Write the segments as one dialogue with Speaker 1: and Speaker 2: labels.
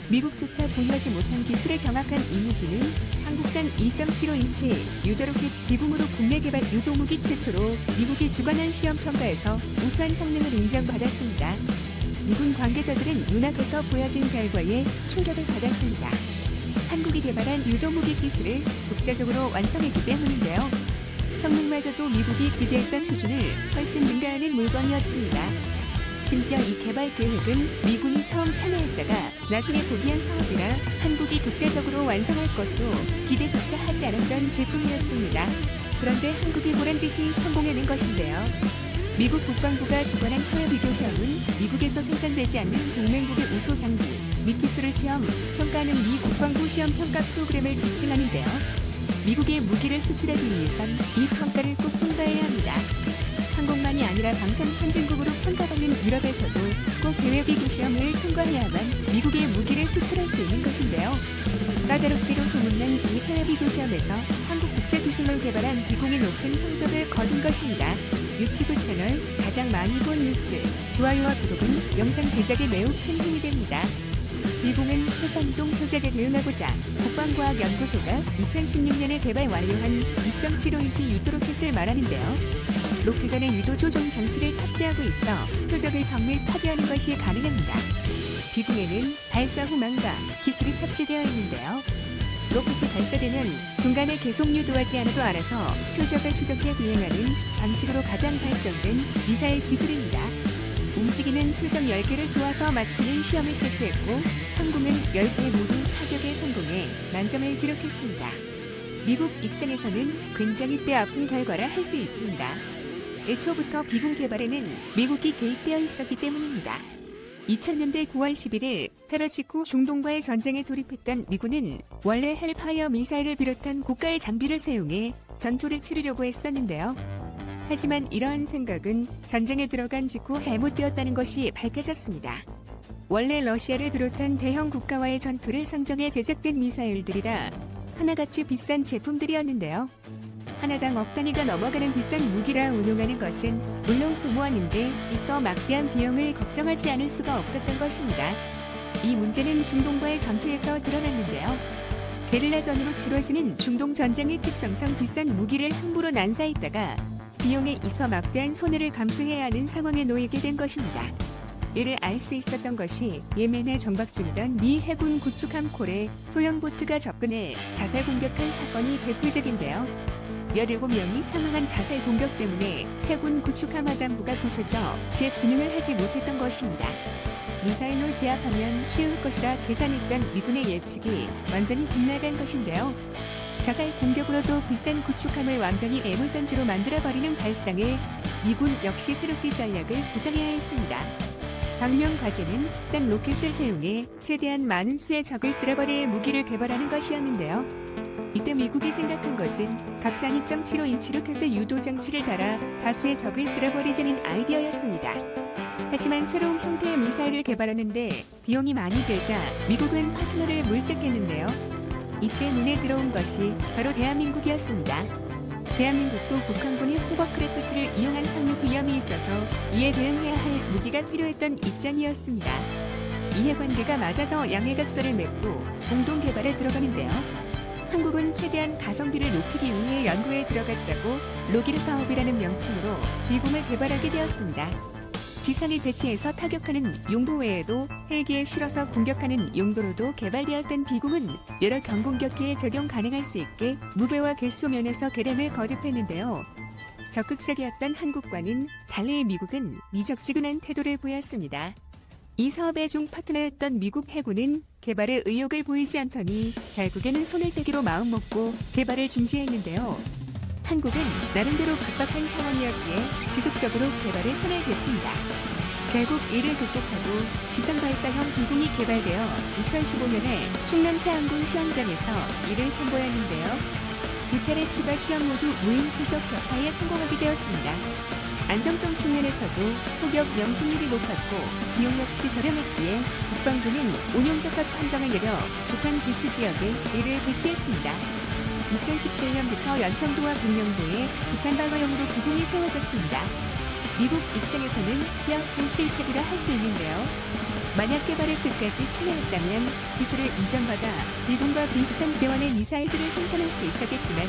Speaker 1: 미국조차 보유하지 못한 기술에 경악한 이 무기는 한국산 2.75인치 유도로켓 비공으로 국내 개발 유도무기 최초로 미국이 주관한 시험평가에서 우수한 성능을 인정받았습니다. 미군 관계자들은 눈앞에서 보여진 결과에 충격을 받았습니다. 한국이 개발한 유도무기 기술을 독자적으로 완성했기 때문인데요. 성능마저도 미국이 기대했던 수준을 훨씬 능가하는 물건이었습니다. 심지어 이 개발 계획은 미군이 처음 참여했다가 나중에 포기한 사업이라 한국이 독자적으로 완성할 것으로 기대조차 하지 않았던 제품이었습니다. 그런데 한국이 보란듯이 성공해낸 것인데요. 미국 국방부가 주관한 해외 비교 시험은 미국에서 생산되지 않는 동맹국의 우수 장비 및 기술을 시험 평가하는 미 국방부 시험 평가 프로그램을 지칭하는데요. 미국의 무기를 수출하기 위해선 이 평가를 꼭 통과해야 합니다. 한국만이 아니라 방산 선진국으로 평가받는 유럽에서도 꼭 해외 비교 시험을 통과해야만 미국의 무기를 수출할 수 있는 것인데요. 까다롭기로 소문난 이 해외 비교 시험에서 한국 국제기술로 개발한 비공이 높은 성적을 거둔 것입니다. 유튜브 채널 가장 많이 본 뉴스, 좋아요와 구독은 영상 제작에 매우 큰 힘이 됩니다. 비공은 해상동 표적에 대응하고자 국방과학연구소가 2016년에 개발 완료한 2.75인치 유도로켓을 말하는데요. 로켓 안에 유도 조종 장치를 탑재하고 있어 표적을 정밀 파괴하는 것이 가능합니다. 비공에는 발사 후 망가 기술이 탑재되어 있는데요. 로켓이 발사되면 중간에 계속 유도하지 않아도 알아서 표적을 추적해 비행하는 방식으로 가장 발전된 미사일 기술입니다. 움직이는 표적 10개를 쏘아서 맞추는 시험을 실시했고 천공은 10개 모두 타격에 성공해 만점을 기록했습니다. 미국 입장에서는 굉장히 뼈아픈 결과라 할 수 있습니다. 애초부터 비공 개발에는 미국이 개입되어 있었기 때문입니다. 2000년대 9월 11일 테러 직후 중동과의 전쟁에 돌입했던 미군은 원래 헬파이어 미사일을 비롯한 고가의 장비를 사용해 전투를 치르려고 했었는데요. 하지만 이러한 생각은 전쟁에 들어간 직후 잘못되었다는 것이 밝혀졌습니다. 원래 러시아를 비롯한 대형 국가와의 전투를 상정해 제작된 미사일들이라 하나같이 비싼 제품들이었는데요. 하나당 억 단위가 넘어가는 비싼 무기라 운용하는 것은 물론 소모하는데 있어 막대한 비용을 걱정하지 않을 수가 없었던 것입니다. 이 문제는 중동과의 전투에서 드러났는데요. 게릴라전으로 치러지는 중동 전쟁의 특성상 비싼 무기를 함부로 난사했다가 비용에 있어 막대한 손해를 감수해야 하는 상황에 놓이게 된 것입니다. 이를 알 수 있었던 것이 예멘에 정박 중이던 미 해군 구축함 콜에 소형 보트가 접근해 자살 공격한 사건이 대표적인데요. 17명이 사망한 자살 공격 때문에 해군 구축함 하단부가 부서져 제 기능을 하지 못했던 것입니다. 미사일로 제압하면 쉬울 것이라 계산했던 미군의 예측이 완전히 빗나간 것인데요. 자살 공격으로도 비싼 구축함을 완전히 애물단지로 만들어버리는 발상에 미군 역시 새롭게 전략을 구상해야 했습니다. 당면 과제는 싼 로켓을 사용해 최대한 많은 수의 적을 쓸어버릴 무기를 개발하는 것이었는데요. 이때 미국이 생각한 것은 값싼 2.75인치 로켓의 유도 장치를 달아 다수의 적을 쓸어버리자는 아이디어였습니다. 하지만 새로운 형태의 미사일을 개발하는데 비용이 많이 들자 미국은 파트너를 물색했는데요. 이때 눈에 들어온 것이 바로 대한민국이었습니다. 대한민국도 북한군이 호버크래프트를 이용한 상륙 위험이 있어서 이에 대응해야 할 무기가 필요했던 입장이었습니다. 이해관계가 맞아서 양해각서를 맺고 공동 개발에 들어가는데요. 한국은 최대한 가성비를 높이기 위해 연구에 들어갔다고 로기르 사업이라는 명칭으로 비공을 개발하게 되었습니다. 지상에 배치해서 타격하는 용도 외에도 헬기에 실어서 공격하는 용도로도 개발되었던 비공은 여러 경공격기에 적용 가능할 수 있게 무게와 개수 면에서 개량을 거듭했는데요. 적극적이었던 한국과는 달리 미국은 미적지근한 태도를 보였습니다. 이 사업의 중 파트너였던 미국 해군은 개발에 의욕을 보이지 않더니 결국에는 손을 떼기로 마음먹고 개발을 중지했는데요. 한국은 나름대로 급박한 상황이었기에 지속적으로 개발에 손을 댔습니다. 결국 이를 극복하고 지상발사형 비공이 개발되어 2015년에 충남 태안군 시험장에서 이를 선보였는데요. 두 차례 추가 시험 모두 무인 표적 격파에 성공하게 되었습니다. 안정성 측면에서도 포격 명중률이 높았고 비용 역시 저렴했기에 국방부는 운용적합 판정을 내려 북한 비치 지역에 이를 배치했습니다. 2017년부터 연평도와 북령도에 북한 방어용으로 비공이 세워졌습니다. 미국 입장에서는 뼈아픈 실책이라 할 수 있는데요. 만약 개발에 끝까지 참여했다면 기술을 이전받아 미군과 비슷한 재원의 미사일들을 생산할 수 있었겠지만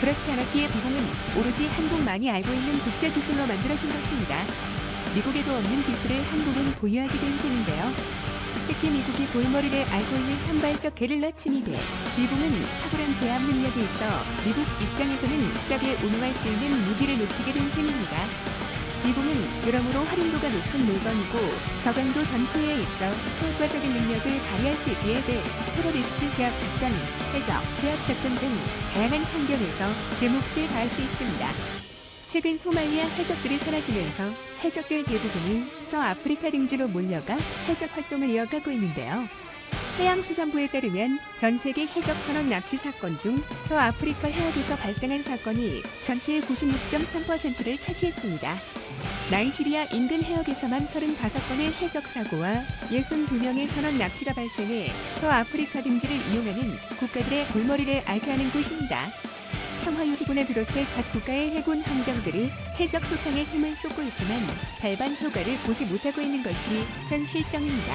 Speaker 1: 그렇지 않았기에 미국은 오로지 한국만이 알고 있는 국제 기술로 만들어진 것입니다. 미국에도 없는 기술을 한국은 보유하게 된 셈인데요. 특히 미국이 골머리를 앓고 있는 산발적 게릴라 침입에 미국은 탁월한 제압 능력이 있어 미국 입장에서는 싸게 운용할 수 있는 무기를 놓치게 된 셈입니다. 미국은 여러모로 활용도가 높은 물건이고 저강도 전투에 있어 효과적인 능력을 발휘할 수 있기에 대해 테러리스트 제압 작전, 해적, 제압 작전 등 다양한 환경에서 제 몫을 다할 수 있습니다. 최근 소말리아 해적들이 사라지면서 해적들 대부분이 서아프리카 등지로 몰려가 해적 활동을 이어가고 있는데요. 해양수산부에 따르면 전 세계 해적 선원 납치 사건 중 서아프리카 해역에서 발생한 사건이 전체의 96.3%를 차지했습니다. 나이지리아 인근 해역에서만 35건의 해적 사고와 62명의 선원 납치가 발생해 서아프리카 등지를 이용하는 국가들의 골머리를 앓게 하는 곳입니다. 평화유지군을 비롯해 각 국가의 해군 함정들이 해적 소탕에 힘을 쏟고 있지만 발반 효과를 보지 못하고 있는 것이 현 실정입니다.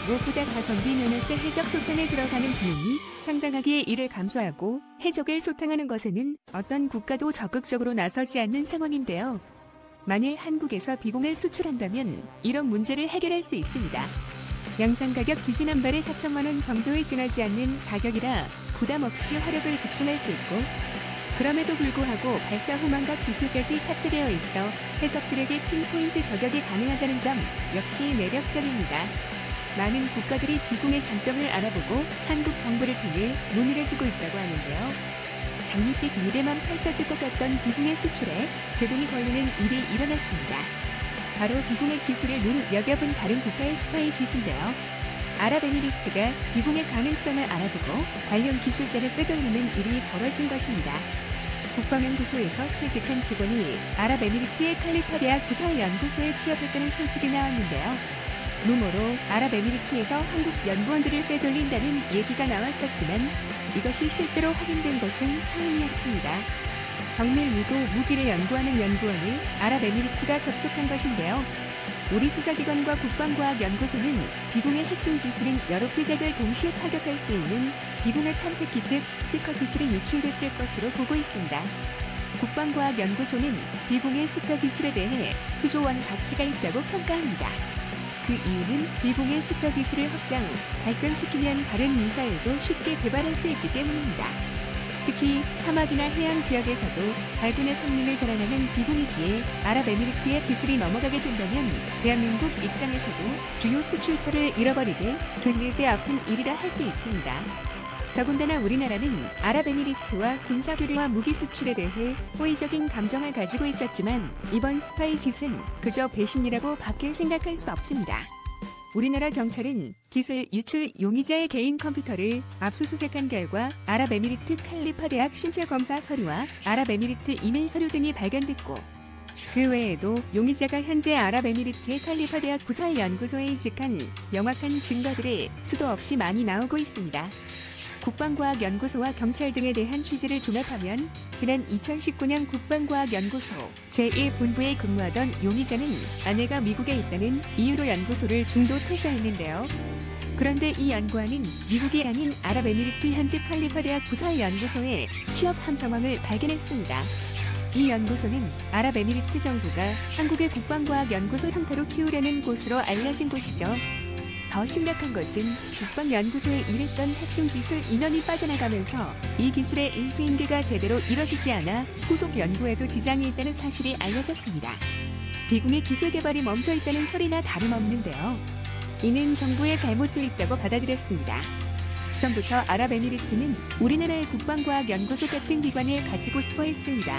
Speaker 1: 무엇보다 가성비 면에서 해적 소탕에 들어가는 비용이 상당하기에 이를 감수하고 해적을 소탕하는 것에는 어떤 국가도 적극적으로 나서지 않는 상황인데요. 만일 한국에서 비공을 수출한다면 이런 문제를 해결할 수 있습니다. 양산가격 기준 한 발에 4천만 원 정도에 지나지 않는 가격이라 부담 없이 화력을 집중할 수 있고 그럼에도 불구하고 발사 후만각 기술까지 탑재되어 있어 해적들에게 핀포인트 저격이 가능하다는 점 역시 매력적입니다. 많은 국가들이 비공의 장점을 알아보고 한국 정부를 통해 논의를 주고 있다고 하는데요. 장밋빛 무대만 펼쳐질 것 같던 비공의 수출에 제동이 걸리는 일이 일어났습니다. 바로 비공의 기술을 눈여겨본 다른 국가의 스파이 짓인데요. 아랍에미리트가 비공의 가능성을 알아보고 관련 기술자를 빼돌리는 일이 벌어진 것입니다. 국방연구소에서 퇴직한 직원이 아랍에미리트의 칼리파 대학 부설연구소에 취업했다는 소식이 나왔는데요. 루머로 아랍에미리트에서 한국 연구원들을 빼돌린다는 얘기가 나왔었지만 이것이 실제로 확인된 것은 처음이었습니다. 정밀 유도 무기를 연구하는 연구원을 아랍에미리트가 접촉한 것인데요. 우리 수사기관과 국방과학연구소는 비공의 핵심 기술인 여러 피색을 동시에 타격할 수 있는 비공의 탐색기 즉 시커 기술이 유출됐을 것으로 보고 있습니다. 국방과학연구소는 비공의 시커 기술에 대해 수조원 가치가 있다고 평가합니다. 그 이유는 비공의 시커 기술을 확장, 발전시키면 다른 미사일도 쉽게 개발할 수 있기 때문입니다. 특히 사막이나 해양 지역에서도 발군의 성능을 자랑하는 비공이기에 아랍에미리트의 기술이 넘어가게 된다면 대한민국 입장에서도 주요 수출처를 잃어버리게 견딜 데 아픈 일이라 할 수 있습니다. 더군다나 우리나라는 아랍에미리트와 군사교류와 무기 수출에 대해 호의적인 감정을 가지고 있었지만 이번 스파이 짓은 그저 배신이라고 밖에 생각할 수 없습니다. 우리나라 경찰은 기술 유출 용의자의 개인 컴퓨터를 압수수색한 결과 아랍에미리트 칼리파 대학 신체검사 서류와 아랍에미리트 이메일 서류 등이 발견됐고 그 외에도 용의자가 현재 아랍에미리트의 칼리파 대학 부설연구소에 이직한 명확한 증거들이 수도 없이 많이 나오고 있습니다. 국방과학연구소와 경찰 등에 대한 취재를 종합하면 지난 2019년 국방과학연구소 제1본부에 근무하던 용의자는 아내가 미국에 있다는 이유로 연구소를 중도 퇴사했는데요. 그런데 이 연구원은 미국이 아닌 아랍에미리트 현지 칼리파 대학 부설연구소에 취업한 정황을 발견했습니다. 이 연구소는 아랍에미리트 정부가 한국의 국방과학연구소 형태로 키우려는 곳으로 알려진 곳이죠. 더 심각한 것은 국방연구소에 일했던 핵심 기술 인원이 빠져나가면서 이 기술의 인수인계가 제대로 이뤄지지 않아 후속 연구에도 지장이 있다는 사실이 알려졌습니다. 비공의 기술 개발이 멈춰있다는 소리나 다름없는데요. 이는 정부의 잘못도 있다고 받아들였습니다. 전부터 아랍에미리트는 우리나라의 국방과학연구소 같은 기관을 가지고 싶어 했습니다.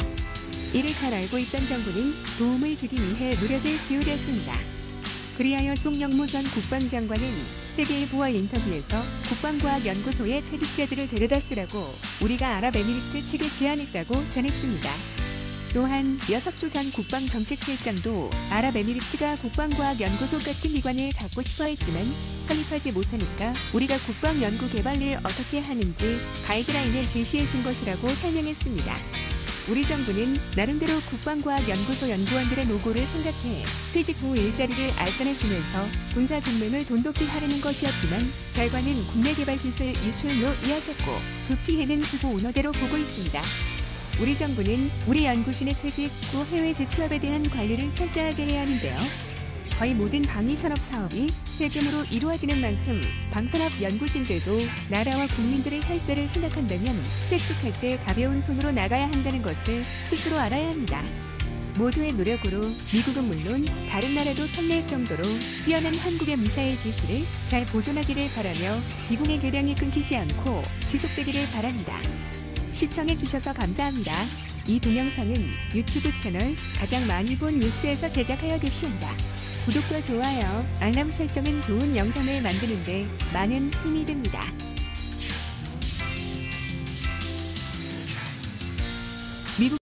Speaker 1: 이를 잘 알고 있던 정부는 도움을 주기 위해 노력을 기울였습니다. 그리하여 송영무 전 국방장관은 세계일보와 인터뷰에서 국방과학연구소에 퇴직자들을 데려다 쓰라고 우리가 아랍에미리트 측에 제안했다고 전했습니다. 또한 여석조 전 국방정책실장도 아랍에미리트가 국방과학연구소 같은 기관을 갖고 싶어 했지만 설립하지 못하니까 우리가 국방연구개발을 어떻게 하는지 가이드라인을 제시해 준 것이라고 설명했습니다. 우리 정부는 나름대로 국방과학연구소 연구원들의 노고를 생각해 퇴직 후 일자리를 알선해주면서 군사 동맹을 돈독히 하려는 것이었지만 결과는 국내 개발 기술 유출로 이어졌고 그 피해는 후보 오너대로 보고 있습니다. 우리 정부는 우리 연구진의 퇴직 후 해외 재취업에 대한 관리를 철저하게 해야 하는데요. 거의 모든 방위산업 사업이 세금으로 이루어지는 만큼 방산업 연구진들도 나라와 국민들의 혈세를 생각한다면 퇴직할 때 가벼운 손으로 나가야 한다는 것을 스스로 알아야 합니다. 모두의 노력으로 미국은 물론 다른 나라도 탐낼 정도로 뛰어난 한국의 미사일 기술을 잘 보존하기를 바라며 미국의 교량이 끊기지 않고 지속되기를 바랍니다. 시청해주셔서 감사합니다. 이 동영상은 유튜브 채널 가장 많이 본 뉴스에서 제작하여 게시한다. 구독과 좋아요, 알람 설정은 좋은 영상을 만드는데 많은 힘이 됩니다. 미국